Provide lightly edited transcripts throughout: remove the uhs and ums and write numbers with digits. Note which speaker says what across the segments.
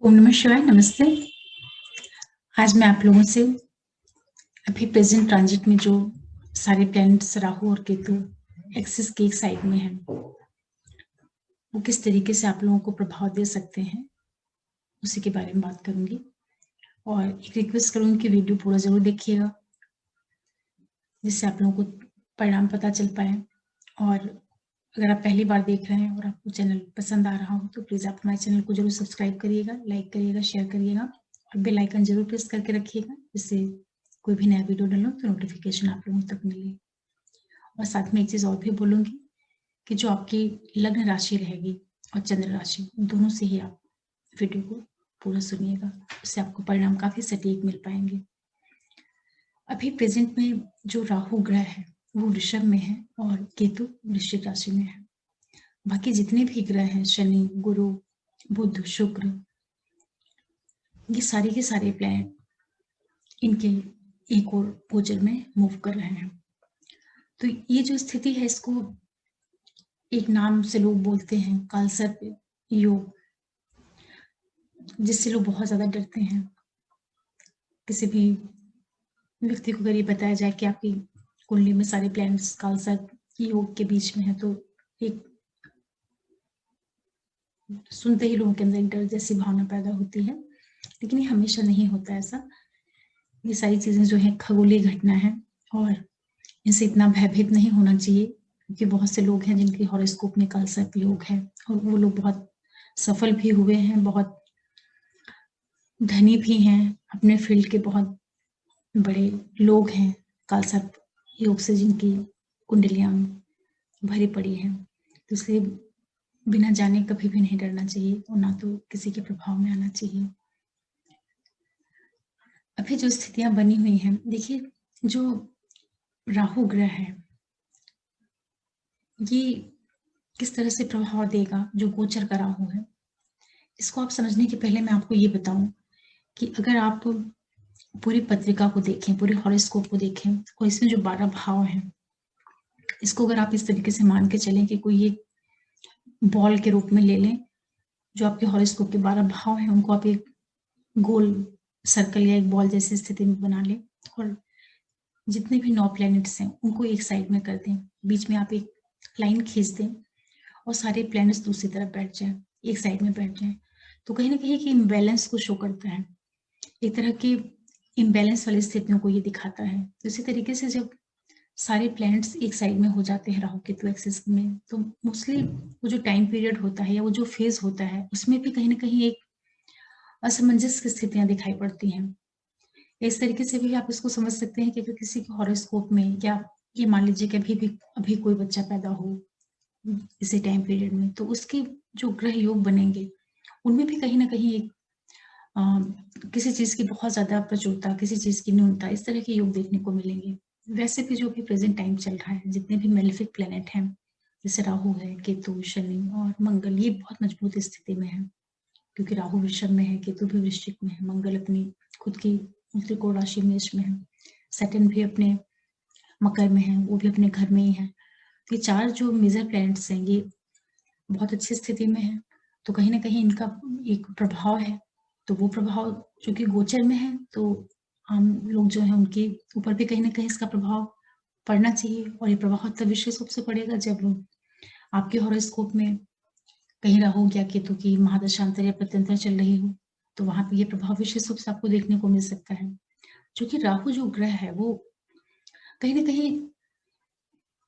Speaker 1: ओम नमः शिवाय। नमस्ते। आज मैं आप लोगों से अभी प्रेजेंट ट्रांजिट में जो सारे प्लैनेट्स राहु और केतु एक्सिस के एक साइड में हैं, वो किस तरीके से आप लोगों को प्रभाव दे सकते हैं, उसी के बारे में बात करूंगी। और एक रिक्वेस्ट करूंगी कि वीडियो पूरा जरूर देखिएगा, जिससे आप लोगों को परिणाम पता चल पाए। और अगर आप पहली बार देख रहे हैं और आपको चैनल पसंद आ रहा हो तो प्लीज़ आप हमारे चैनल को जरूर सब्सक्राइब करिएगा, लाइक करिएगा, शेयर करिएगा और बेल आइकन जरूर प्रेस करके रखिएगा, जिससे कोई भी नया वीडियो डालो तो नोटिफिकेशन आप लोगों तक मिले। और साथ में एक चीज़ और भी बोलूँगी कि जो आपकी लग्न राशि रहेगी और चंद्र राशि, दोनों से ही आप वीडियो को पूरा सुनिएगा, उससे आपको परिणाम काफ़ी सटीक मिल पाएंगे। अभी प्रेजेंट में जो राहु ग्रह है वो वृषभ में है और केतु वृश्चिक राशि में है। बाकी जितने भी ग्रह हैं, शनि, गुरु, बुध, शुक्र, ये सारे के सारे प्लैनेट इनके एक और गोचर में मूव कर रहे हैं। तो ये जो स्थिति है, इसको एक नाम से लोग बोलते हैं कालसर्प योग, जिससे लोग बहुत ज्यादा डरते हैं। किसी भी व्यक्ति को अगर ये बताया जाए कि आपकी कुंडली में सारे प्लैनेट्स कालसर्प योग के बीच में है, तो एक सुनते ही लोगों के अंदर एक डर जैसी भावना पैदा होती है। लेकिन ये हमेशा नहीं होता ऐसा। ये सारी चीजें जो है खगोलीय घटना है और इनसे इतना भयभीत नहीं होना चाहिए, क्योंकि बहुत से लोग हैं जिनके हॉरोस्कोप में कालसर्प योग है और वो लोग बहुत सफल भी हुए हैं, बहुत धनी भी हैं, अपने फील्ड के बहुत बड़े लोग हैं कालसर्प योग से, जिनकी कुंडलियां भरी पड़ी हैं। तो इसलिए बिना जाने कभी भी नहीं डरना चाहिए और ना तो किसी के प्रभाव में आना चाहिए। अभी जो स्थितियां बनी हुई हैं, देखिए, जो राहु ग्रह है ये किस तरह से प्रभाव देगा, जो गोचर का राहु है, इसको आप समझने के पहले मैं आपको ये बताऊं कि अगर आप पूरी पत्रिका को देखें, पूरे हॉरोस्कोप को देखें और इसमें जो 12 भाव हैं, इसको अगर आप इस तरीके से मान के चलें कि कोई एक बॉल के रूप में ले लें, जो आपके हॉरोस्कोप के 12 भाव हैं उनको आप एक गोल सर्कल या एक बॉल जैसी स्थिति में बना लें और जितने भी 9 प्लैनेट्स हैं उनको एक साइड में कर दें, बीच में आप एक लाइन खींच दें और सारे प्लैनेट्स दूसरी तरफ बैठ जाएं, एक साइड में बैठ जाएं। तो कहीं ना कहीं कि इम्बैलेंस को शो करता है, एक तरह की इम्बैलेंस वाली स्थितियों को ये दिखाता है। तो इसी तरीके से जब सारे प्लैनेट्स एक साइड में हो जाते हैं राहु केतु एक्सिस में, तो मोस्टली वो जो टाइम पीरियड होता है या वो जो फेज होता है, उसमें भी कहीं ना कहीं एक असमंजस की स्थितियां दिखाई पड़ती हैं। इस तरीके से भी आप इसको समझ सकते हैं कि अगर किसी के हॉरोस्कोप में, या ये मान लीजिए कि अभी कोई बच्चा पैदा हो इसी टाइम पीरियड में, तो उसके जो ग्रह योग बनेंगे उनमें भी कहीं ना कहीं एक किसी चीज की बहुत ज्यादा प्रचुरता, किसी चीज की न्यूनता, इस तरह के योग देखने को मिलेंगे। वैसे भी जो भी प्रेजेंट टाइम चल रहा है, जितने भी मेलेफिक प्लेनेट हैं, जैसे राहु है, केतु, शनि और मंगल, ये बहुत मजबूत स्थिति में है, क्योंकि राहु वृषभ में है, केतु भी वृश्चिक में है, मंगल अपनी खुद की त्रिकोण राशि मेष में है, सैटर्न भी अपने मकर में है, वो भी अपने घर में ही है। ये 4 जो मेजर प्लैनेट्स हैं ये बहुत अच्छी स्थिति में है, तो कहीं ना कहीं इनका एक प्रभाव है। तो वो प्रभाव चूंकि गोचर में है, तो आम लोग जो है उनके ऊपर भी कहीं ना कहीं इसका प्रभाव पड़ना चाहिए। और ये प्रभाव तब विशेष रूप से पड़ेगा जब आपके हॉरोस्कोप में कहीं राहु या केतु की महादशांतर या प्रत्यंतर चल रही हो, तो वहां पे ये प्रभाव विशेष रूप से आपको देखने को मिल सकता है। क्योंकि राहु जो ग्रह है वो कहीं ना कहीं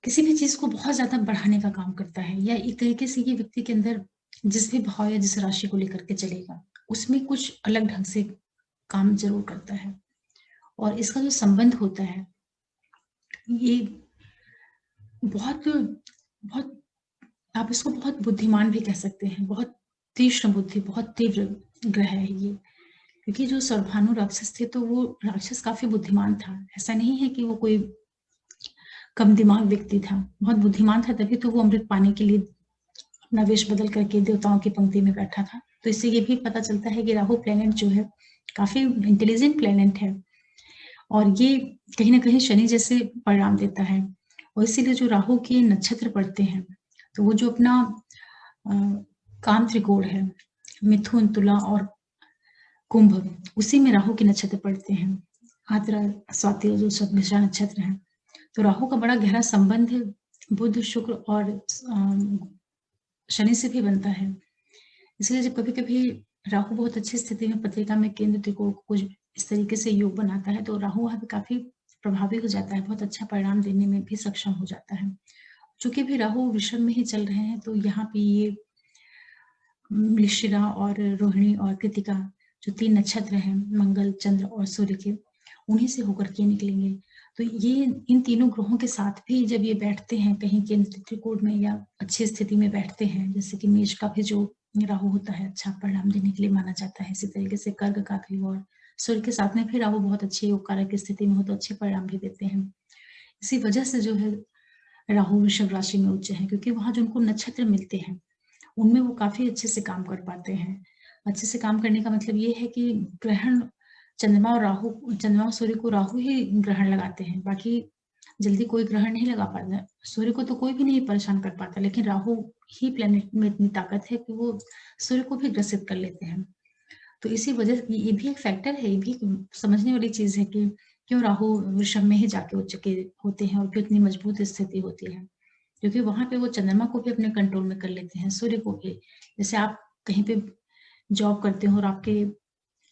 Speaker 1: किसी भी चीज को बहुत ज्यादा बढ़ाने का काम करता है, या एक तरीके से ये व्यक्ति के अंदर जिस भी भाव या जिस राशि को लेकर के चलेगा उसमें कुछ अलग ढंग से काम जरूर करता है। और इसका जो संबंध होता है ये बहुत बहुत, आप इसको बहुत बुद्धिमान भी कह सकते हैं, बहुत तीक्ष्ण बुद्धि, बहुत तीव्र ग्रह है ये। क्योंकि जो सर्वभानु राक्षस थे, तो वो राक्षस काफी बुद्धिमान था, ऐसा नहीं है कि वो कोई कम दिमाग व्यक्ति था, बहुत बुद्धिमान था, तभी तो वो अमृत पाने के लिए अपना वेश बदल करके देवताओं की पंक्ति में बैठा था। तो इससे ये भी पता चलता है कि राहु प्लेनेट जो है काफी इंटेलिजेंट प्लेनेट है और ये कहीं ना कहीं शनि जैसे परिणाम देता है। और इसीलिए जो राहु के नक्षत्र पड़ते हैं, तो वो जो अपना काम त्रिकोण है, मिथुन, तुला और कुंभ, उसी में राहु के नक्षत्र पड़ते हैं, आद्रा, स्वाति और जो शतभिषा नक्षत्र है। तो राहु का बड़ा गहरा संबंध बुध, शुक्र और शनि से भी बनता है। इसलिए जब कभी-कभी राहु बहुत अच्छी स्थिति में पत्रिका में केंद्र त्रिकोण को कुछ इस तरीके से योग बनाता है, तो राहु वहाँ पे काफ़ी प्रभावी हो जाता है, बहुत अच्छा परिणाम देने में भी सक्षम हो जाता है। चूँकि अभी राहु वृषभ में ही चल रहे हैं, तो यहाँ पे ये मृगशिरा और रोहिणी और कृत्तिका जो 3 नक्षत्र हैं, मंगल, चंद्र और सूर्य के, उन्हीं से होकर के निकलेंगे। तो ये इन तीनों ग्रहों के साथ भी जब ये बैठते हैं कहीं केंद्र त्रिकोण में या अच्छी स्थिति में बैठते हैं, जैसे कि मेष का भी जो राहु होता है अच्छा परिणाम देने के लिए माना जाता है, इसी तरीके से कर्क का भी, और सूर्य के साथ में भी राहु बहुत अच्छी योग कारक की स्थिति में हो तो अच्छे परिणाम भी देते हैं। इसी वजह से जो है राहु वृषभ राशि में उच्च है, क्योंकि वहाँ जो उनको नक्षत्र मिलते हैं उनमें वो काफ़ी अच्छे से काम कर पाते हैं। अच्छे से काम करने का मतलब ये है कि ग्रहण चंद्रमा और सूर्य को राहु ही ग्रहण लगाते हैं, बाकी जल्दी कोई ग्रहण नहीं लगा पाता। सूर्य को तो कोई भी नहीं परेशान कर पाता, लेकिन राहु ही प्लैनेट में इतनी ताकत है कि वो सूर्य को भी ग्रसित कर लेते हैं। तो इसी वजह से ये भी एक फैक्टर है, ये भी समझने वाली चीज़ है कि क्यों राहु वृषभ में ही जाके उच्च के होते हैं और क्यों इतनी मजबूत स्थिति होती है। क्योंकि वहाँ पे वो चंद्रमा को भी अपने कंट्रोल में कर लेते हैं, सूर्य को भी। जैसे आप कहीं पे जॉब करते हो और आपके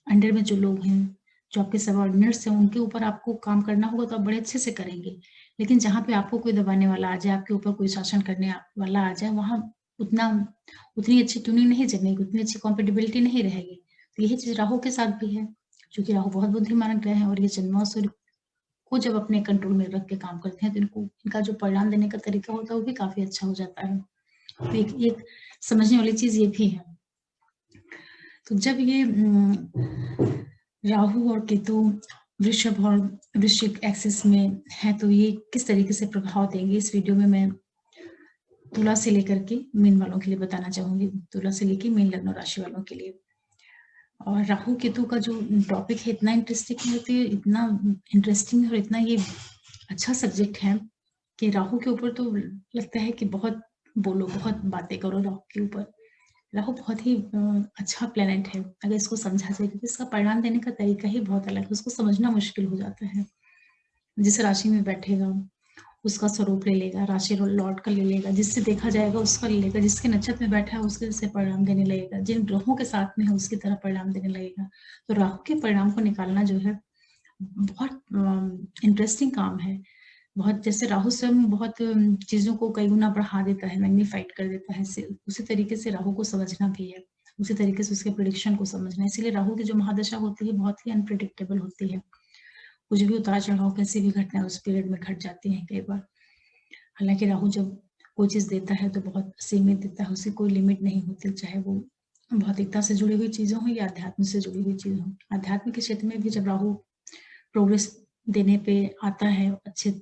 Speaker 1: अंडर में जो लोग हैं, जो आपके सबऑर्डिनेट्स हैं, उनके ऊपर आपको काम करना होगा तो आप बड़े अच्छे से करेंगे। लेकिन जहाँ पे आपको कोई दबाने वाला आ जाए, आपके ऊपर कोई शासन करने वाला आ जाए, वहाँ उतनी अच्छी ट्यूनिंग नहीं जमेगी, उतनी अच्छी कॉम्पेटिबिलिटी नहीं रहेगी। तो यही चीज़ राहु के साथ भी है, क्योंकि राहु बहुत बुद्धिमान ग्रह है और ये चंद्रमा और सूर्य को जब अपने कंट्रोल में रख के काम करते हैं, तो इनका जो परिणाम देने का तरीका होता है, वो भी काफ़ी अच्छा हो जाता है। तो एक समझने वाली चीज़ ये भी है। तो जब ये राहु और केतु वृषभ और वृश्चिक एक्सिस में है, तो ये किस तरीके से प्रभाव देंगे, इस वीडियो में मैं तुला से लेकर के मीन वालों के लिए बताना चाहूंगी, तुला से लेके मीन लग्न राशि वालों के लिए। और राहु केतु का जो टॉपिक है इतना इंटरेस्टिंग होती है, इतना इंटरेस्टिंग और इतना ये अच्छा सब्जेक्ट है कि राहु के ऊपर तो लगता है कि बहुत बोलो, बहुत बातें करो राहु के ऊपर। राहु बहुत ही अच्छा प्लेनेट है अगर इसको समझा जाए, क्योंकि इसका परिणाम देने का तरीका ही बहुत अलग है, उसको समझना मुश्किल हो जाता है। जिस राशि में बैठेगा उसका स्वरूप ले लेगा, राशि लॉर्ड का ले लेगा, जिससे देखा जाएगा उसका ले लेगा, जिसके नक्षत्र में बैठा है उसके जैसे परिणाम देने लगेगा, जिन ग्रहों के साथ में है उसकी तरह परिणाम देने लगेगा। तो राहु के परिणाम को निकालना जो है बहुत इंटरेस्टिंग काम है। बहुत, जैसे राहु स्वयं बहुत चीजों को कई गुना बढ़ा देता है, मैग्नीफाइड कर देता है, उसी तरीके से राहु को समझना भी है, उसी तरीके से उसके प्रेडिक्शन को समझना है। इसीलिए राहु की जो महादशा होती है बहुत ही अनप्रिडिक्टेबल होती है, कुछ भी उतार चढ़ाव कैसी भी घटना उस पीरियड में घट जाती है कई बार। हालांकि राहु जब कोई चीज देता है तो बहुत सीमित देता है, उसकी कोई लिमिट नहीं होती, चाहे वो भौतिकता से जुड़ी हुई चीजें हों या अध्यात्म से जुड़ी हुई चीजें हों। आध्यात्म के क्षेत्र में भी जब राहु प्रोग्रेस देने पे आता है, अच्छे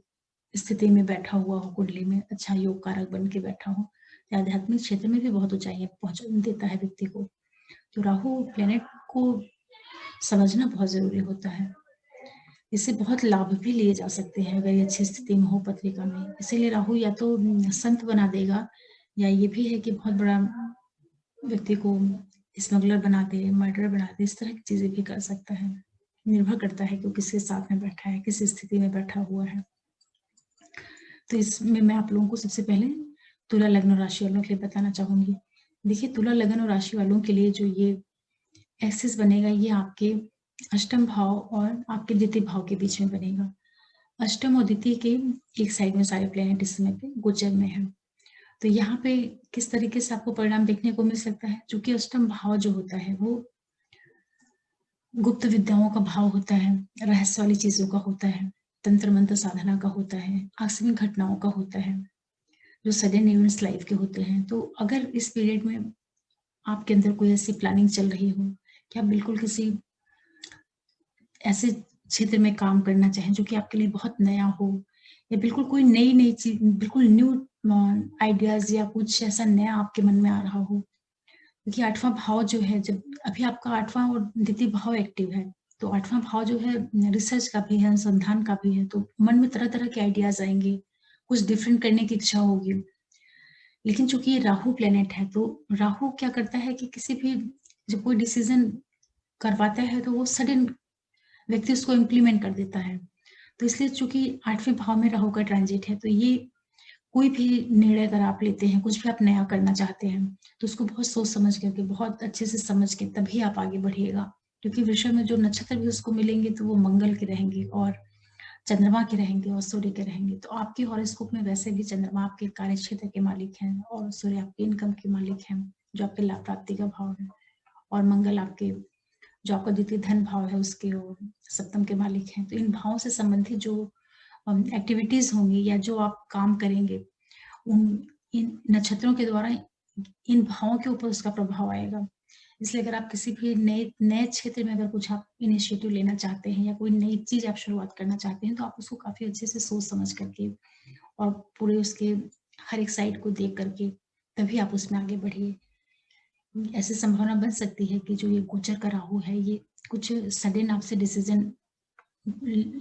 Speaker 1: स्थिति में बैठा हुआ हो, कुंडली में अच्छा योग कारक बन के बैठा हो, आध्यात्मिक क्षेत्र में भी बहुत ऊंचाइयां पहुंच देता है व्यक्ति को। तो राहु प्लेनेट को समझना बहुत जरूरी होता है, इससे बहुत लाभ भी लिए जा सकते हैं अगर ये अच्छी स्थिति में हो पत्रिका में। इसीलिए राहु या तो संत बना देगा, या ये भी है कि बहुत बड़ा व्यक्ति को स्मगलर बना दे, मर्डर बना दे, इस तरह की चीजें भी कर सकता है। निर्भर करता है कि वो किसके साथ में बैठा है, किस स्थिति में बैठा हुआ है। तो इसमें मैं आप लोगों को सबसे पहले तुला लग्न राशि वालों के लिए बताना चाहूंगी। देखिए, तुला लग्न राशि वालों के लिए जो ये एक्सिस बनेगा, ये आपके अष्टम भाव और आपके द्वितीय भाव के बीच में बनेगा। अष्टम और द्वितीय के एक साइड में सारे प्लेनेट इस समय पे गोचर में है। तो यहाँ पे किस तरीके से आपको परिणाम देखने को मिल सकता है, क्योंकि अष्टम भाव जो होता है वो गुप्त विद्याओं का भाव होता है, रहस्य वाली चीजों का होता है, तंत्र मंत्र साधना का होता है, आकस्मिक घटनाओं का होता है, जो सडन इवेंट्स लाइफ के होते हैं। तो अगर इस पीरियड में आपके अंदर कोई ऐसी प्लानिंग चल रही हो कि आप बिल्कुल किसी ऐसे क्षेत्र में काम करना चाहें जो कि आपके लिए बहुत नया हो, या बिल्कुल कोई नई चीज, बिल्कुल न्यू आइडियाज या कुछ ऐसा नया आपके मन में आ रहा हो, क्योंकि आठवां भाव जो है, जब अभी आपका आठवां और द्वितीय भाव एक्टिव है, तो आठवां भाव जो है रिसर्च का भी है, अनुसंधान का भी है, तो मन में तरह तरह के आइडियाज आएंगे, कुछ डिफरेंट करने की इच्छा होगी। लेकिन चूंकि ये राहु प्लेनेट है, तो राहु क्या करता है कि किसी भी जब कोई डिसीजन करवाता है तो वो सडन व्यक्ति उसको इम्प्लीमेंट कर देता है। तो इसलिए चूँकि 8वें भाव में राहु का ट्रांजिट है, तो ये कोई भी निर्णय अगर आप लेते हैं, कुछ भी आप नया करना चाहते हैं, तो उसको बहुत सोच समझ करके, बहुत अच्छे से समझ के तभी आप आगे बढ़िएगा। क्योंकि वृषभ में जो नक्षत्र भी उसको मिलेंगे तो वो मंगल के रहेंगे और चंद्रमा के रहेंगे और सूर्य के रहेंगे। तो आपके हॉरोस्कोप में वैसे भी चंद्रमा आपके कार्यक्षेत्र के मालिक हैं और सूर्य आपके इनकम के मालिक हैं, जो आपके लाभ प्राप्ति का भाव है, और मंगल आपके जो आपका द्वितीय धन भाव है उसके और सप्तम के मालिक हैं। तो इन भावों से संबंधित जो एक्टिविटीज होंगी या जो आप काम करेंगे, उन इन नक्षत्रों के द्वारा इन भावों के ऊपर उसका प्रभाव आएगा। इसलिए अगर आप किसी भी नए नए क्षेत्र में अगर कुछ आप इनिशिएटिव लेना चाहते हैं या कोई नई चीज आप शुरुआत करना चाहते हैं, तो आप उसको काफी अच्छे से सोच समझ करके और पूरे उसके हर एक साइड को देख करके तभी आप उसमें आगे बढ़िए। ऐसी संभावना बन सकती है कि जो ये गोचर का राहु है, ये कुछ सडन आपसे डिसीजन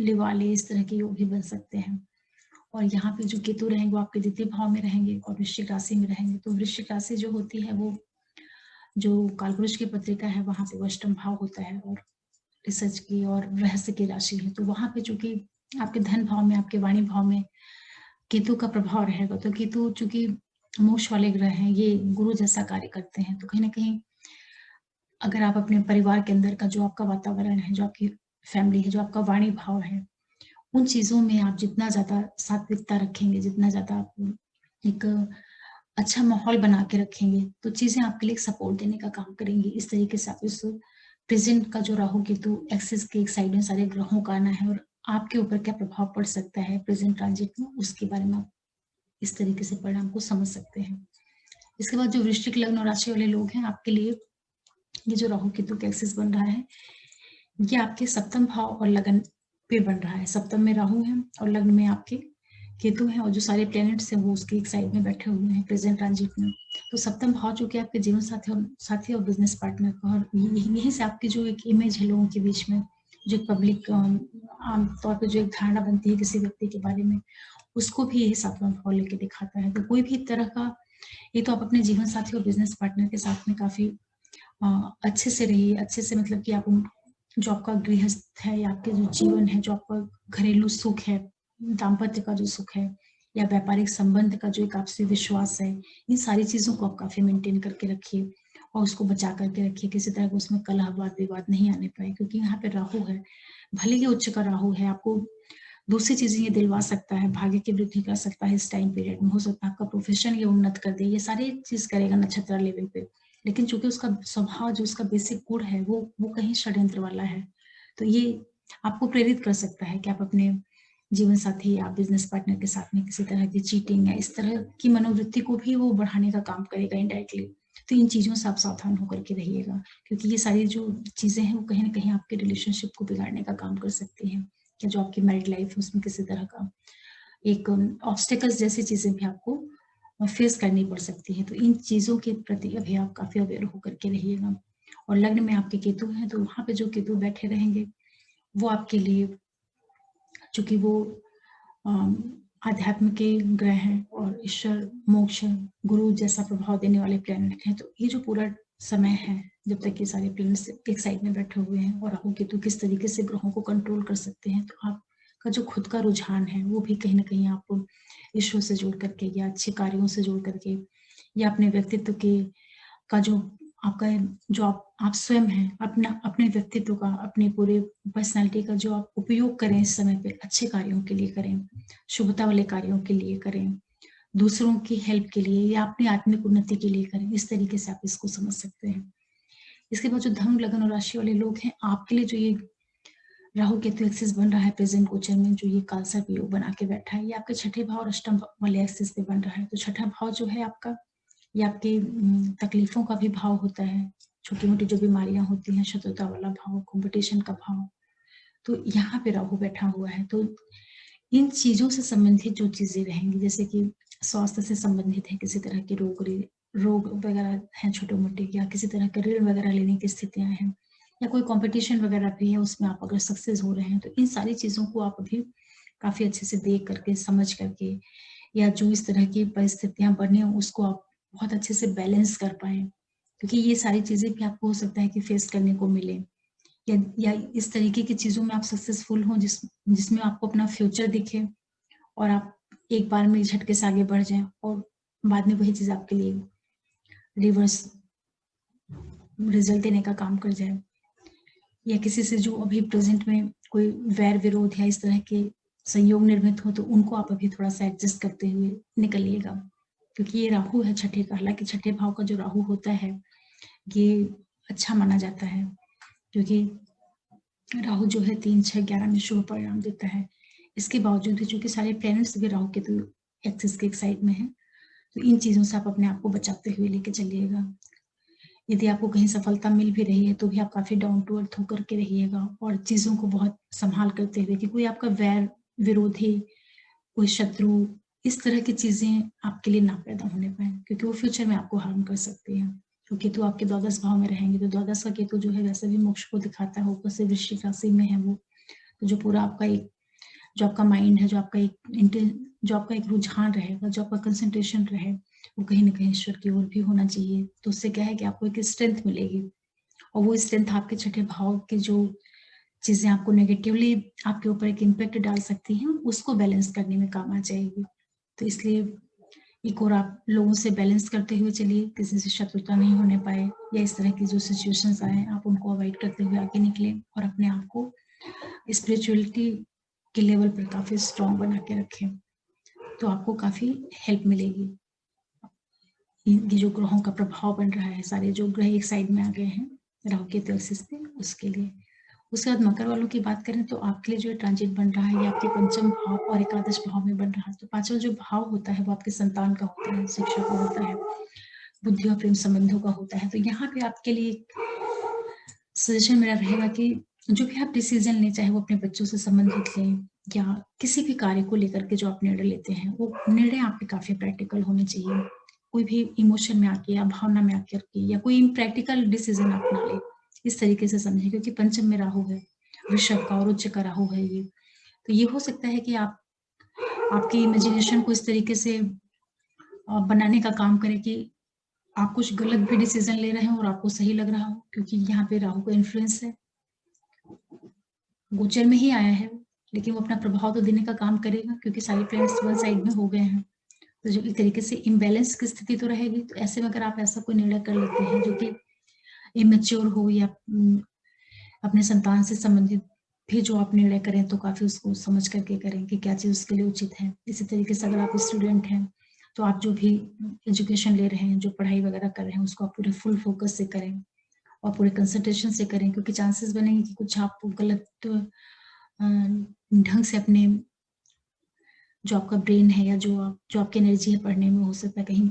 Speaker 1: लिवा ले, इस तरह के योग भी बन सकते हैं। और यहाँ पे जो केतु रहेंगे वो आपके द्वितीय भाव में रहेंगे और वृश्चिक राशि में रहेंगे। तो वृश्चिक राशि जो होती है वो जो कालपुरुष की पत्रिका है वहां पे वो अष्टम भाव होता है और रिसर्च की और रहस्य की राशि है। तो वहां पे चूंकि आपके धन भाव में, आपके वाणी भाव में केतु का प्रभाव रहेगा, तो केतु चूंकि मोक्ष वाले ग्रह हैं, ये गुरु जैसा कार्य करते हैं। तो कहीं ना कहीं अगर आप अपने परिवार के अंदर का जो आपका वातावरण है, जो आपकी फैमिली है, जो आपका वाणी भाव है, उन चीजों में आप जितना ज्यादा सात्विकता रखेंगे, जितना ज्यादा आप एक अच्छा माहौल बना के रखेंगे, तो चीजें आपके लिए सपोर्ट देने का काम करेंगी। इस तरीके से आप इस प्रेजेंट का जो राहु केतु एक्सिस के एक साइड में सारे ग्रहों का आना है और आपके ऊपर क्या प्रभाव पड़ सकता है प्रेजेंट ट्रांजिट में, उसके बारे में आप इस तरीके से परिणाम को समझ सकते हैं। इसके बाद जो वृश्चिक लग्न और राशि वाले लोग हैं, आपके लिए ये जो राहु केतु का एक्सिस बन रहा है, ये आपके सप्तम भाव और लगन पे बन रहा है। सप्तम में राहु है और लग्न में आपके केतु है और जो सारे प्लैनेट्स हैं वो उसके एक साइड में बैठे हुए हैं प्रेजेंट ट्रांजिट में। तो सप्तम भाव जो कि आपके जीवन साथी और बिजनेस पार्टनर का, और यहीं से आपकी जो एक इमेज है लोगों के बीच में, जो पब्लिक आमतौर पर जो एक धारणा बनती है किसी व्यक्ति के बारे में, उसको भी यही सातवां भाव लेके दिखाता है। तो कोई भी तरह का, ये तो आप अपने जीवन साथी और बिजनेस पार्टनर के साथ में काफी अच्छे से रहिए, अच्छे से मतलब कि आप जो आपका गृहस्थ है या आपके जो जीवन है, जो आपका घरेलू सुख है, दाम्पत्य का जो सुख है या व्यापारिक संबंध का जो एक आपसी विश्वास है, इन सारी चीजों को आप काफी मेंटेन करके रखिए और उसको बचा करके रखिए। किसी तरह का उसमें कलह वाद विवाद नहीं आने पाए, क्योंकि यहाँ पे राहु है, भले ही उच्च का राहु है, आपको दूसरी चीजें ये दिलवा सकता है, भाग्य की वृद्धि कर सकता है इस टाइम पीरियड में, हो सकता है आपका प्रोफेशन ये उन्नत कर दे, ये सारी चीज करेगा नक्षत्र लेवल पे। लेकिन चूंकि उसका स्वभाव, जो उसका बेसिक गुण है, वो कहीं षड्यंत्र वाला है। तो ये आपको प्रेरित कर सकता है कि आप अपने जीवन साथी या बिजनेस पार्टनर के साथ में किसी तरह की चीटिंग या इस तरह की मनोवृत्ति को भी वो बढ़ाने का काम करेगा इनडायरेक्टली। तो इन चीजों से आप सावधान होकर के रहिएगा, क्योंकि ये सारी जो चीजें हैं वो कहीं ना कहीं आपके रिलेशनशिप को बिगाड़ने का काम कर सकती हैं, या जो आपकी मैरिड लाइफ है उसमें किसी तरह का एक ऑब्स्टेकल्स जैसी चीजें भी आपको फेस करनी पड़ सकती है। तो इन चीजों के प्रति अभी आप काफी अवेयर होकर के रहिएगा। और लग्न में आपके केतु हैं, तो वहां पे जो केतु बैठे रहेंगे वो आपके लिए, चूंकि वो आध्यात्म के ग्रह हैं और ईश्वर, मोक्ष, गुरु जैसा प्रभाव देने वाले प्लैनेट हैं, तो ये जो पूरा समय है जब तक ये सारे प्लैनेट्स एक साइड में बैठे हुए हैं और राहु केतु किस तरीके से ग्रहों को कंट्रोल कर सकते हैं, तो आपका जो खुद का रुझान है वो भी कहीं ना कहीं आप ईश्वर से जोड़ करके या अच्छे कार्यों से जोड़ करके या अपने व्यक्तित्व के का जो आपका जो आप स्वयं हैं, अपने व्यक्तित्व का, अपने पूरे पर्सनालिटी का जो आप उपयोग करें इस समय पे अच्छे कार्यों के लिए करें, शुभता वाले कार्यों के लिए करें, दूसरों की हेल्प के लिए या अपनी आत्मिक उन्नति के लिए करें। इस तरीके से आप इसको समझ सकते हैं। इसके बाद जो धनु लग्न और राशि वाले लोग हैं, आपके लिए जो ये राहु केतु एक्सिस बन रहा है प्रेजेंट गोचर में, जो ये कालसर्प योग बना के बैठा है, ये आपके छठे भाव और अष्टम वाले एक्सिस पे बन रहा है। तो छठा भाव जो है आपका, ये आपके तकलीफों का भी भाव होता है, छोटी मोटी जो बीमारियां होती हैं, शत्रुता वाला भाव, कंपटीशन का भाव। तो यहाँ पे राहु बैठा हुआ है, तो इन चीजों से संबंधित जो चीजें रहेंगी, जैसे कि स्वास्थ्य से संबंधित है, किसी तरह के रोग वगैरह हैं छोटे मोटे, या किसी तरह का ऋण वगैरह लेने की स्थितियां हैं, या कोई कंपटीशन वगैरह भी है उसमें आप अगर सक्सेस हो रहे हैं, तो इन सारी चीजों को आप अभी काफी अच्छे से देख करके, समझ करके, या जो इस तरह की परिस्थितियां बने उसको आप बहुत अच्छे से बैलेंस कर पाए, क्योंकि ये सारी चीजें भी आपको हो सकता है कि फेस करने को मिले। या इस तरीके की चीजों में आप सक्सेसफुल हो जिसमें आपको अपना फ्यूचर दिखे और आप एक बार में झटके से आगे बढ़ जाएं और बाद में वही चीज आपके लिए रिवर्स रिजल्ट देने का काम कर जाए, या किसी से जो अभी प्रेजेंट में कोई वैर विरोध या इस तरह के संयोग निर्मित हो तो उनको आप अभी थोड़ा सा एडजस्ट करते हुए निकलिएगा, क्योंकि ये राहु है छठे का। हालांकि छठे भाव का जो राहु होता है ये अच्छा माना जाता है, क्योंकि राहु जो है 3, 6, 11 में शुभ परिणाम देता है। इसके बावजूद भी चूंकि सारे प्लैनेट्स भी राहु केतु एक्सिस के एक साइड में है, तो इन चीजों से आप अपने आप को बचाते हुए लेके चलिएगा। यदि आपको कहीं सफलता मिल भी रही है तो भी आप काफी डाउन टू अर्थ होकर के रहिएगा और चीजों को बहुत संभाल करते हुए, कि कोई आपका वैर विरोधी, कोई शत्रु, इस तरह की चीजें आपके लिए ना पैदा होने पाए, क्योंकि वो फ्यूचर में आपको हार्म कर सकती है। तो केतु आपके द्वादश भाव में रहेंगे, तो द्वादश का केतु जो है वैसे भी मोक्ष को दिखाता है, ऊपर से वृश्चिक राशि में है वो, तो जो पूरा आपका एक जो आपका माइंड है, जो आपका एक रुझान रहेगा, जो आपका कंसंट्रेशन रहे, वो कहीं ना कहीं ईश्वर की ओर भी होना चाहिए। तो उससे क्या है कि आपको एक स्ट्रेंथ मिलेगी, और वो स्ट्रेंथ आपके छठे भाव के जो चीजें आपको नेगेटिवली आपके ऊपर एक इम्पैक्ट डाल सकती हैं, उसको बैलेंस करने में काम आ जाएगी। तो इसलिए एक और आप लोगों से बैलेंस करते हुए चलिए, किसी से शत्रुता नहीं होने पाए, या इस तरह की जो सिचुएशंस आए आप उनको अवॉइड करते हुए आगे निकले और अपने आप को स्पिरिचुअलिटी के लेवल पर काफी स्ट्रॉन्ग बना के रखें, तो आपको काफी हेल्प मिलेगी। ये जो ग्रहों का प्रभाव बन रहा है, सारे जो ग्रह एक साइड में आ गए हैं राहु केतु एक्सिस पे, उसके लिए। उसके बाद मकर वालों की बात करें तो आपके लिए जो ट्रांजिट बन रहा है ये आपके पंचम भाव और एकादश भाव में बन रहा है। तो पांचवा जो भाव होता है वो आपके संतान का होता है, शिक्षा का होता है, बुद्धि और प्रेम संबंधों का होता है। तो यहाँ पे आपके लिए सजेशन मेरा रहेगा कि जो भी आप डिसीजन लें, चाहे वो अपने बच्चों से संबंधित लें या किसी भी कार्य को लेकर के जो आप निर्णय लेते हैं, वो निर्णय आपके काफी प्रैक्टिकल होने चाहिए। कोई भी इमोशन में आके या भावना में आकर के या कोई इम्प्रैक्टिकल डिसीजन आप ना ले, इस तरीके से समझें, क्योंकि पंचम में राहु है, वृषभ का और उच्च का राहु है ये। तो ये हो सकता है कि आप आपकी इमेजिनेशन को इस तरीके से बनाने का काम करें कि आप कुछ गलत भी डिसीजन ले रहे हो और आपको सही लग रहा हो, क्योंकि यहाँ पे राहु का इन्फ्लुएंस है, गोचर में ही आया है, लेकिन वो अपना प्रभाव तो देने का काम करेगा, क्योंकि सारे प्लैनेट्स वन साइड में हो गए हैं। तो जो एक तरीके से इम्बैलेंस की स्थिति तो रहेगी। तो ऐसे में अगर आप ऐसा कोई निर्णय कर लेते हैं जो कि इमेच्योर हो, या अपने संतान से संबंधित भी जो आप निर्णय करें, तो काफी उसको समझ करके करें कि क्या चीज उसके लिए उचित है। इसी तरीके से अगर आप स्टूडेंट हैं तो आप जो भी एजुकेशन ले रहे हैं, जो पढ़ाई वगैरह कर रहे हैं, उसको आप पूरे फुल फोकस से करें और पूरे कंसंट्रेशन से करें, क्योंकि चांसेस बनेंगे कि कुछ आप गलत ढंग से अपने जो आपका ब्रेन है या जो आपकी एनर्जी है पढ़ने में, हो सकता है कहीं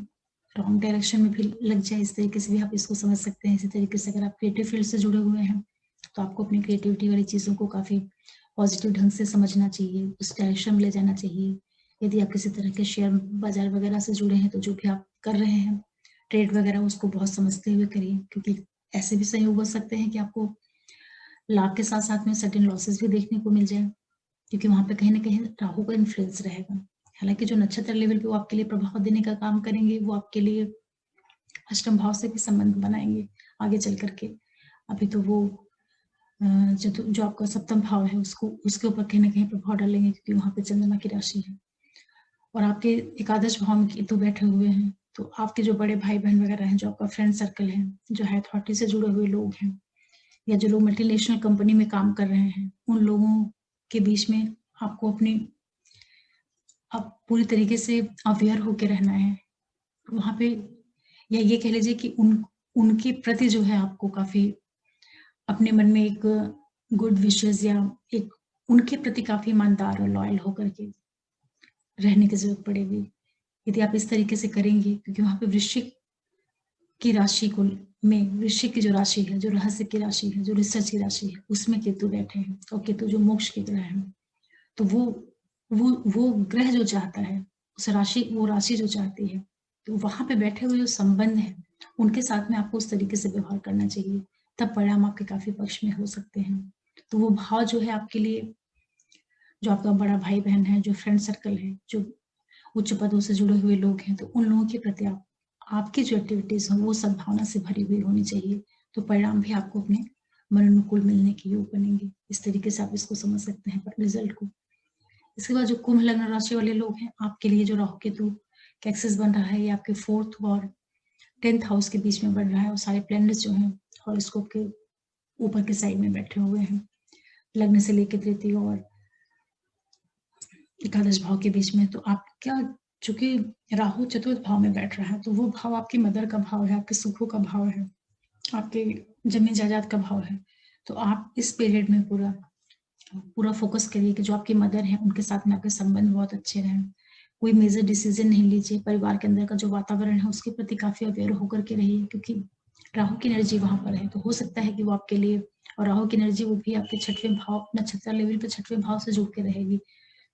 Speaker 1: रॉन्ग डायरेक्शन में भी लग जाए। इस तरीके से भी आप इसको समझ सकते हैं। इसी तरीके से अगर आप क्रिएटिव फील्ड से जुड़े हुए हैं तो आपको अपनी क्रिएटिविटी वाली चीज़ों को काफ़ी पॉजिटिव ढंग से समझना चाहिए, उस डायरेक्शन में ले जाना चाहिए। यदि आप किसी तरह के शेयर बाजार वगैरह से जुड़े हैं तो जो भी आप कर रहे हैं ट्रेड वगैरह, उसको बहुत समझते हुए करिए, क्योंकि ऐसे भी संयोग हो सकते हैं कि आपको लाभ के साथ साथ में सडन लॉसेस भी देखने को मिल जाए, क्योंकि वहां पे कहीं ना कहीं राहु का इन्फ्लुएंस रहेगा। हालांकि जो नक्षत्र लेवल पे वो आपके लिए प्रभाव देने का काम करेंगे, वो आपके लिए अष्टम भाव से भी संबंध बनाएंगे आगे चल करके। अभी तो वो जो आपका सप्तम भाव है उसके ऊपर कहीं ना कहीं प्रभाव डालेंगे, क्योंकि वहां पे चंद्रमा की राशि है और आपके एकादश भाव में केतु बैठे हुए हैं। तो आपके जो बड़े भाई बहन वगैरह हैं, जो आपका फ्रेंड सर्कल है, जो है अथॉरिटी से जुड़े हुए लोग हैं, या जो लोग मल्टीनेशनल कंपनी में काम कर रहे हैं, उन लोगों के बीच में आपको अपनी अब पूरी तरीके से अवेयर होके रहना है वहां पे। या ये कह लीजिए कि उनके प्रति जो है आपको काफी अपने मन में एक गुड विशेष या एक उनके प्रति काफी ईमानदार और लॉयल होकर के रहने की जरूरत पड़ेगी। यदि आप इस तरीके से करेंगे, क्योंकि वहां पे वृश्चिक की राशि को में वृश्चिक की जो राशि है, जो रहस्य की राशि है, जो रिसर्च की राशि है, उसमें केतु बैठे हैं, और केतु जो मोक्ष के ग्रह है, तो वो ग्रह जो चाहता है, वो राशि जो चाहती है, तो वहां पे बैठे हुए जो संबंध है उनके साथ में आपको उस तरीके से व्यवहार करना चाहिए, तब परिणाम आपके काफी पक्ष में हो सकते हैं। तो वो भाव जो है आपके लिए, जो आपका बड़ा भाई बहन है, जो फ्रेंड सर्कल है, जो उच्च पदों से जुड़े हुए लोग हैं, तो उन लोगों के प्रति आपकी जो एक्टिविटीज हो वो सद्भावना से भरी हुई होनी चाहिए। तो परिणाम भी आपको अपने मन अनुकूल मिलने के योग बनेंगे। इस तरीके से आप इसको समझ सकते हैं रिजल्ट को। इसके बाद जो कुंभ लग्न राशि वाले लोग हैं, आपके लिए जो राहु केतु का एक्सिस बन रहा है, ये आपके 4th और 10th हाउस के बीच में बन रहा है, और सारे प्लैनेट्स जो हैं हॉरोस्कोप के ऊपर के साइड में बैठे हुए हैं, लग्न से लेकर तृतीय और एकादश भाव के बीच में। तो आपका चूंकि राहु चतुर्थ भाव में बैठ रहा है, तो वो भाव आपकी मदर का भाव है, आपके सुखों का भाव है, आपके जमीन जायदाद का भाव है। तो आप इस पीरियड में पूरा फोकस करिए कि जो आपकी मदर है उनके साथ में आपके संबंध बहुत अच्छे रहें। कोई मेजर डिसीजन नहीं लीजिए, परिवार के अंदर का जो वातावरण है उसके प्रति काफी अवेयर होकर के रहिए, क्योंकि राहु की एनर्जी वहां पर है, तो हो सकता है कि वो आपके लिए, और राहु की एनर्जी वो भी आपके 6वें भाव, नक्षत्र लेवल पे 6वें भाव से जुड़ के रहेगी।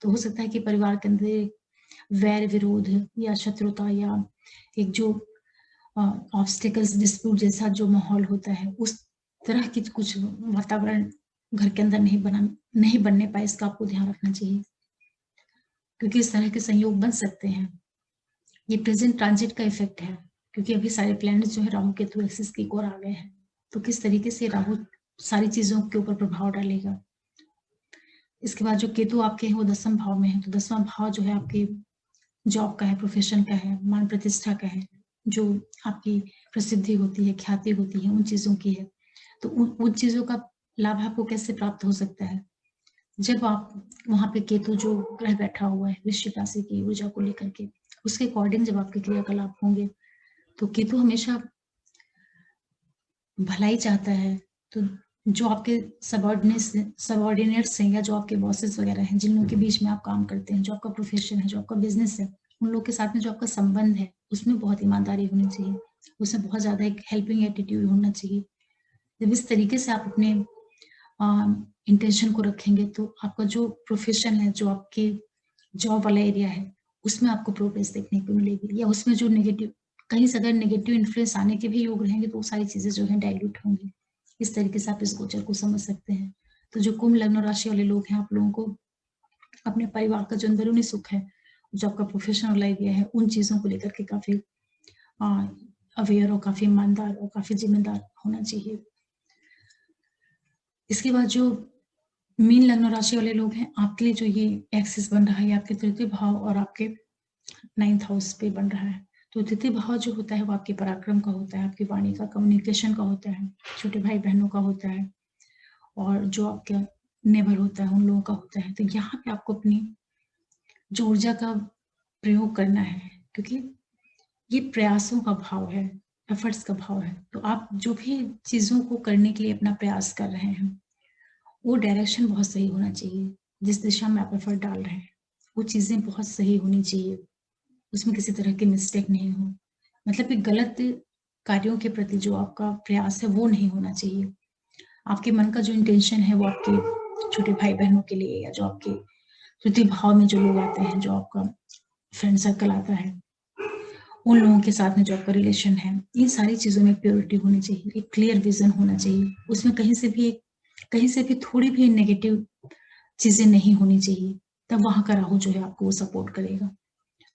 Speaker 1: तो हो सकता है कि परिवार के अंदर वैर विरोध या शत्रुता या एक जो ऑब्स्टिकल्स डिस्प्यूट जैसा जो माहौल होता है, उस तरह की कुछ वातावरण घर के अंदर नहीं बनने पाए, इसका आपको ध्यान रखना चाहिए, क्योंकि इस तरह के संयोग बन सकते हैं। ये प्रेजेंट ट्रांजिट का इफेक्ट है, क्योंकि अभी सारे प्लैनेट्स जो है राहु केतु एक्सिस की ओर आ गए हैं। तो किस तरीके से राहु सारी चीजों के ऊपर प्रभाव डालेगा। इसके बाद जो केतु आपके हैं वो 10वें भाव में है, तो 10वां भाव जो है आपके जॉब का है, प्रोफेशन का है, मान प्रतिष्ठा का है, जो आपकी प्रसिद्धि होती है, ख्याति होती है, उन चीजों की है। तो उन चीजों का लाभ आपको कैसे प्राप्त हो सकता है, जब आप वहां पे केतु जो ग्रह बैठा हुआ है वृश्चिक राशि की ऊर्जा को लेकर के, उसके अकॉर्डिंग जब आपके क्रियाकलाप होंगे, तो केतु हमेशा भलाई चाहता है। तो जो आपके सबॉर्डिनेट्स हैं या जो आपके बॉसेस वगैरह हैं, जिन लोगों के बीच में आप काम करते हैं, जो आपका प्रोफेशन है, जो आपका बिजनेस है, उन लोग के साथ में जो आपका संबंध है उसमें बहुत ईमानदारी होनी चाहिए, उसमें बहुत ज्यादा एक हेल्पिंग एटीट्यूड होना चाहिए। जब इस तरीके से आप अपने इंटेंशन को रखेंगे, तो आपका जो प्रोफेशन है, जो आपके जॉब वाला एरिया है, उसमें आपको प्रोग्रेस देखने को मिलेगी, या उसमें जो नेगेटिव, कहीं से अगर नेगेटिव इन्फ्लुएंस आने के भी योग रहेंगे, तो वो सारी चीजें जो है डाइल्यूट होंगी। इस तरीके से आप इस गोचर को समझ सकते हैं। तो जो कुंभ लग्न राशि वाले लोग हैं, आप लोगों को अपने परिवार का जो अंदरूनी सुख है, जो आपका प्रोफेशनल एरिया है, उन चीजों को लेकर के काफी अवेयर और काफी ईमानदार और काफी जिम्मेदार होना चाहिए। इसके बाद जो मीन लग्न राशि वाले लोग हैं, आपके लिए जो ये एक्सिस बन रहा है, आपके तृतीय भाव और आपके 9th हाउस पे बन रहा है। तो तृतीय भाव जो होता है वो आपके पराक्रम का होता है, आपकी वाणी का, कम्युनिकेशन का होता है, छोटे भाई बहनों का होता है, और जो आपका नेबर होता है उन लोगों का होता है। तो यहाँ पे आपको अपनी जो ऊर्जा का प्रयोग करना है, क्योंकि ये प्रयासों का भाव है, एफर्ट्स का भाव है। तो आप जो भी चीजों को करने के लिए अपना प्रयास कर रहे हैं, वो डायरेक्शन बहुत सही होना चाहिए। जिस दिशा में आप एफर्ट डाल रहे हैं वो चीजें बहुत सही होनी चाहिए, उसमें किसी तरह की मिस्टेक नहीं हो, मतलब कि गलत कार्यों के प्रति जो आपका प्रयास है वो नहीं होना चाहिए। आपके मन का जो इंटेंशन है वो आपके छोटे भाई बहनों के लिए, या जो आपके तृतीय भाव में जो लोग आते हैं, जो आपका फ्रेंड सर्कल आता है, उन लोगों के साथ में जो आपका रिलेशन है, इन सारी चीजों में प्योरिटी होनी चाहिए, एक क्लियर विजन होना चाहिए, उसमें कहीं से भी थोड़ी भी नेगेटिव चीजें नहीं होनी चाहिए। तब वहां का राहु जो है आपको वो सपोर्ट करेगा।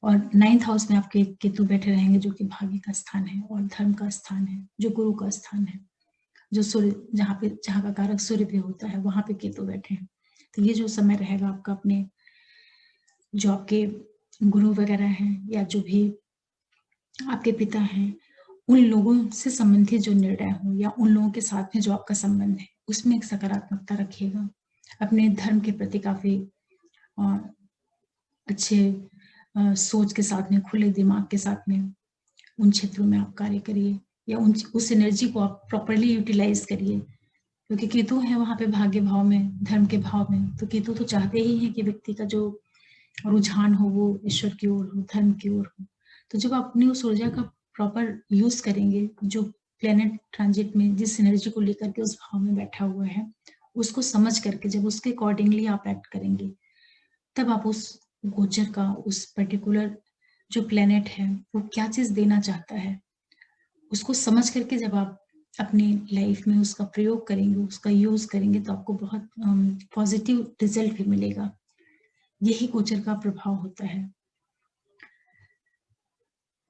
Speaker 1: और 9th हाउस में आपके केतु बैठे रहेंगे, जो कि भाग्य का स्थान है और धर्म का स्थान है, जो गुरु का स्थान है, जो सूर्य जहाँ का कारक सूर्य भी होता है, वहां पे केतु बैठे हैं। तो ये जो समय रहेगा आपका अपने जो आपके गुरु वगैरह हैं, या जो भी आपके पिता हैं, उन लोगों से संबंधित जो निर्णय हो, या उन लोगों के साथ में जो आपका संबंध है, उसमें एक सकारात्मकता रखिएगा। अपने धर्म के प्रति काफी अच्छे सोच के साथ में, खुले दिमाग के साथ में उन क्षेत्रों में आप कार्य करिए, या उस एनर्जी को आप प्रॉपरली यूटिलाइज करिए, क्योंकि केतु है वहां पे भाग्य भाव में, धर्म के भाव में। तो केतु तो चाहते ही है कि व्यक्ति का जो रुझान हो वो ईश्वर की ओर हो, धर्म की ओर हो। तो जब आप अपनी उस ऊर्जा का प्रॉपर यूज करेंगे, जो प्लेनेट ट्रांजिट में जिस एनर्जी को लेकर के उस भाव में बैठा हुआ है, उसको समझ करके जब उसके अकॉर्डिंगली आप एक्ट करेंगे, तब आप उस गोचर का, उस पर्टिकुलर जो प्लेनेट है वो क्या चीज देना चाहता है, उसको समझ करके जब आप अपनी लाइफ में उसका प्रयोग करेंगे, उसका यूज करेंगे, तो आपको बहुत पॉजिटिव रिजल्ट भी मिलेगा। यही गोचर का प्रभाव होता है।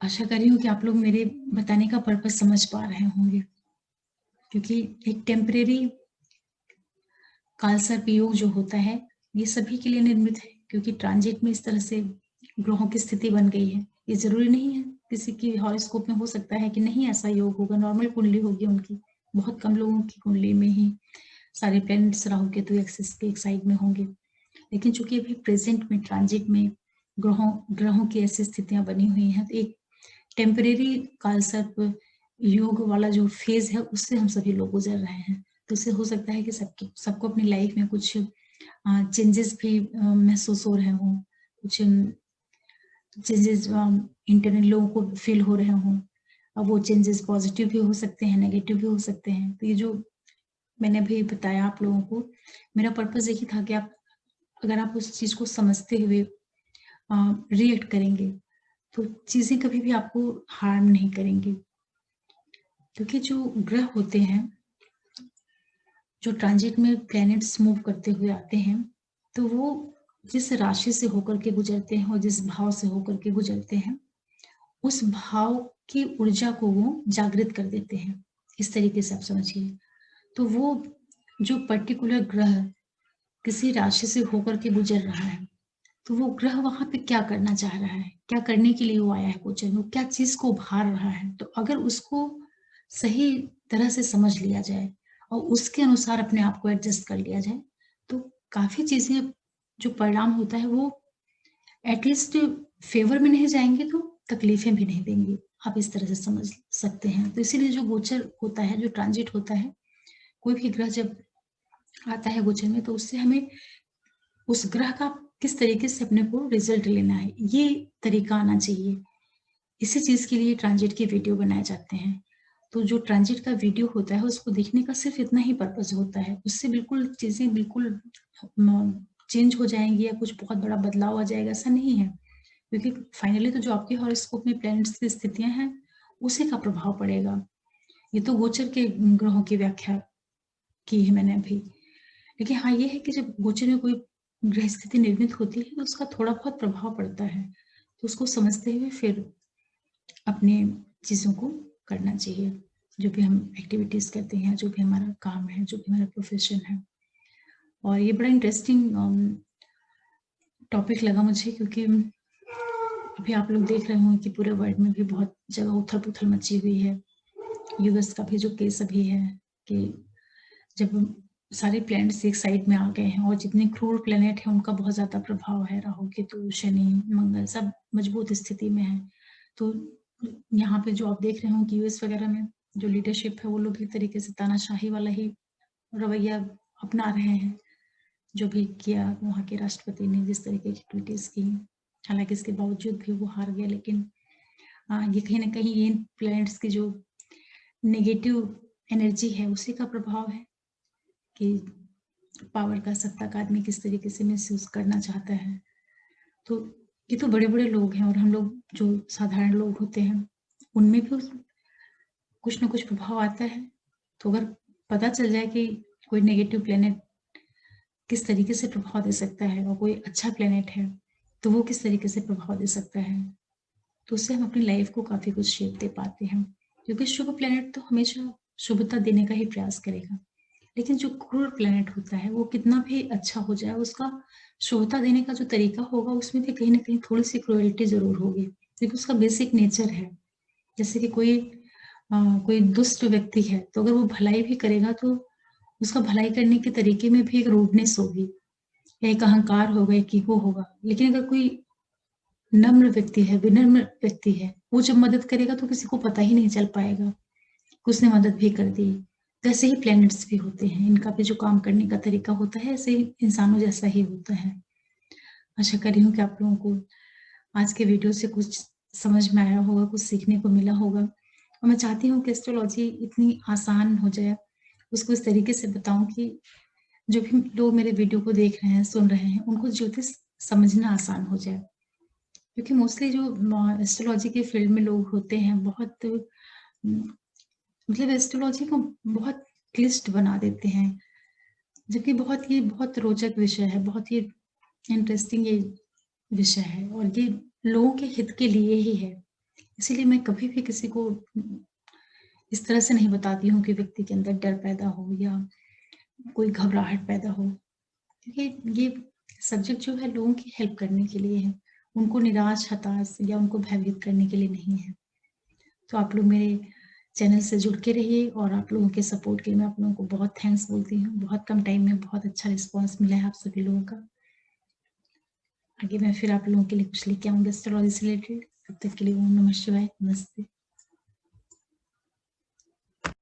Speaker 1: आशा कर रही हूँ कि आप लोग मेरे बताने का पर्पस समझ पा रहे होंगे, क्योंकि एक टेम्परेरी कालसर्प योग जो होता है, ये सभी के लिए निर्मित है, क्योंकि ट्रांजिट में इस तरह से ग्रहों की स्थिति बन गई है। ये ज़रूरी नहीं है, किसी की हॉरोस्कोप में हो सकता है कि नहीं ऐसा योग होगा, नॉर्मल कुंडली होगी उनकी। बहुत कम लोगों की कुंडली में ही सारे प्लैनेट्स राहु केतु एक्सिस के एक साइड में होंगे। लेकिन चूंकि अभी प्रेजेंट में ट्रांजिट में ग्रहों की ऐसी स्थितियां बनी हुई हैं, तो एक टेम्परेरी कालसर्प योग वाला जो फेज है उससे हम सभी लोग गुजर रहे हैं। तो इससे हो सकता है कि सबको अपनी लाइफ में कुछ चेंजेस भी महसूस हो रहे हों, कुछ चेंजेस इंटरनल लोगों को फील हो रहे हों। अब वो चेंजेस पॉजिटिव भी हो सकते हैं, नेगेटिव भी हो सकते हैं। तो ये जो मैंने अभी बताया आप लोगों को, मेरा पर्पस यही था कि आप अगर आप उस चीज को समझते हुए रिएक्ट करेंगे तो चीजें कभी भी आपको हार्म नहीं करेंगी। क्योंकि जो ग्रह होते हैं, जो ट्रांजिट में प्लैनेट्स मूव करते हुए आते हैं, तो वो जिस राशि से होकर के गुजरते हैं और जिस भाव से होकर के गुजरते हैं, उस भाव की ऊर्जा को वो जागृत कर देते हैं। इस तरीके से आप समझिए। तो वो जो पर्टिकुलर ग्रह किसी राशि से होकर के गुजर रहा है, तो वो ग्रह वहां पे क्या करना चाह रहा है, क्या करने के लिए वो आया है गोचर में, क्या चीज को उभार रहा है। तो अगर उसको सही तरह से समझ लिया जाए और उसके अनुसार अपने आप को एडजस्ट कर लिया जाए, तो काफी चीजें जो परिणाम होता है वो एटलीस्ट फेवर में नहीं जाएंगे तो तकलीफें भी नहीं देंगी। आप इस तरह से समझ सकते हैं। तो इसीलिए जो गोचर होता है, जो ट्रांजिट होता है, कोई भी ग्रह जब आता है गोचर में, तो उससे हमें उस ग्रह का किस तरीके से अपने को रिजल्ट लेना है, ये तरीका आना चाहिए। इसी चीज के लिए ट्रांजिट के वीडियो बनाए जाते हैं। तो जो ट्रांजिट का वीडियो होता है उसको देखने का सिर्फ इतना ही पर्पज होता है, उससे बिल्कुल चीजें बिल्कुल चेंज हो जाएंगी या कुछ बहुत बड़ा बदलाव आ जाएगा, ऐसा नहीं है। क्योंकि फाइनली तो जो आपके हॉरोस्कोप में प्लैनेट्स की स्थितियां हैं उसी का प्रभाव पड़ेगा। ये तो गोचर के ग्रहों की व्याख्या की है मैंने अभी। लेकिन हाँ, ये है कि जब गोचर में कोई ग्रह स्थिति निर्मित होती है तो उसका थोड़ा बहुत प्रभाव पड़ता है। तो उसको समझते हुए फिर अपने चीजों को करना चाहिए। जो भी हम एक्टिविटीज करते हैं, जो भी हमारा काम है, जो भी हमारा प्रोफेशन है। और ये बड़ा इंटरेस्टिंग टॉपिक लगा मुझे, क्योंकि अभी आप लोग देख रहे होंगे कि पूरे वर्ल्ड में भी बहुत जगह उथल पुथल मची हुई है। यूएस का भी जो केस अभी है कि जब सारे प्लैनेट्स एक साइड में आ गए हैं और जितने क्रूर प्लैनेट हैं उनका बहुत ज्यादा प्रभाव है, राहु केतु शनि मंगल सब मजबूत स्थिति में है। तो यहाँ पे जो आप देख रहे हो कि यूएस वगैरह में जो लीडरशिप है वो लोग एक तरीके से तानाशाही वाला ही रवैया अपना रहे हैं। जो भी किया वहाँ के राष्ट्रपति ने, जिस तरीके की एक्टिविटीज की, हालांकि इसके बावजूद भी वो हार गया। लेकिन ये कहीं ना कहीं ये प्लैनेट्स की जो नेगेटिव एनर्जी है उसी का प्रभाव है कि पावर का, सत्ता का आदमी किस तरीके से मिसयूज करना चाहता है। तो ये तो बड़े बड़े लोग हैं, और हम लोग जो साधारण लोग होते हैं उनमें भी कुछ ना कुछ प्रभाव आता है। तो अगर पता चल जाए कि कोई नेगेटिव प्लेनेट किस तरीके से प्रभाव दे सकता है और कोई अच्छा प्लेनेट है तो वो किस तरीके से प्रभाव दे सकता है, तो उससे हम अपनी लाइफ को काफी कुछ शेप दे पाते हैं। क्योंकि शुभ प्लेनेट तो हमेशा शुभता देने का ही प्रयास करेगा। लेकिन जो क्रूर प्लेनेट होता है वो कितना भी अच्छा हो जाए, उसका शुभता देने का जो तरीका होगा उसमें भी कहीं ना कहीं थोड़ी सी क्रुएल्टी जरूर होगी, क्योंकि उसका बेसिक नेचर है। जैसे कि कोई दुष्ट व्यक्ति है, तो अगर वो भलाई भी करेगा तो उसका भलाई करने के तरीके में भी एक रूडनेस होगी या एक अहंकार होगा, एक ईगो होगा। लेकिन अगर कोई नम्र व्यक्ति है, विनम्र व्यक्ति है, वो जब मदद करेगा तो किसी को पता ही नहीं चल पाएगा कि उसने मदद भी कर दी। वैसे ही प्लैनेट्स भी होते हैं, इनका भी जो काम करने का तरीका होता है ऐसे ही इंसानों जैसा ही होता है। आशा कर रही हूँ कि आप लोगों को आज के वीडियो से कुछ समझ में आया होगा, कुछ सीखने को मिला होगा। और मैं चाहती हूँ कि एस्ट्रोलॉजी इतनी आसान हो जाए, उसको इस तरीके से बताऊं कि जो भी लोग मेरे वीडियो को देख रहे हैं, सुन रहे हैं, उनको ज्योतिष समझना आसान हो जाए। क्योंकि मोस्टली जो एस्ट्रोलॉजी के फील्ड में लोग होते हैं बहुत मतलब एस्ट्रोलॉजी को बहुत क्लिष्ट बना देते हैं, जबकि बहुत रोचक विषय है, बहुत ही इंटरेस्टिंग ये विषय है और ये लोगों के हित के लिए ही है। इसीलिए मैं कभी भी किसी को इस तरह से नहीं बताती हूँ कि व्यक्ति के अंदर डर पैदा हो या कोई घबराहट पैदा हो, क्योंकि ये सब्जेक्ट जो है लोगों की हेल्प करने के लिए है, उनको निराश, हताश या उनको भयभीत करने के लिए नहीं है। तो आप लोग मेरे चैनल से जुड़ के रहिए और आप लोगों के सपोर्ट के लिए मैं आप लोगों को बहुत थैंक्स बोलती हूँ। बहुत कम टाइम में बहुत अच्छा रिस्पॉन्स मिला है आप सभी लोगों का। आगे मैं फिर आप लोगों के लिए कुछ लेके आऊँगी एस्ट्रोलॉजी से रिलेटेड। तब तक के लिए ओम नमः शिवाय, नमस्ते।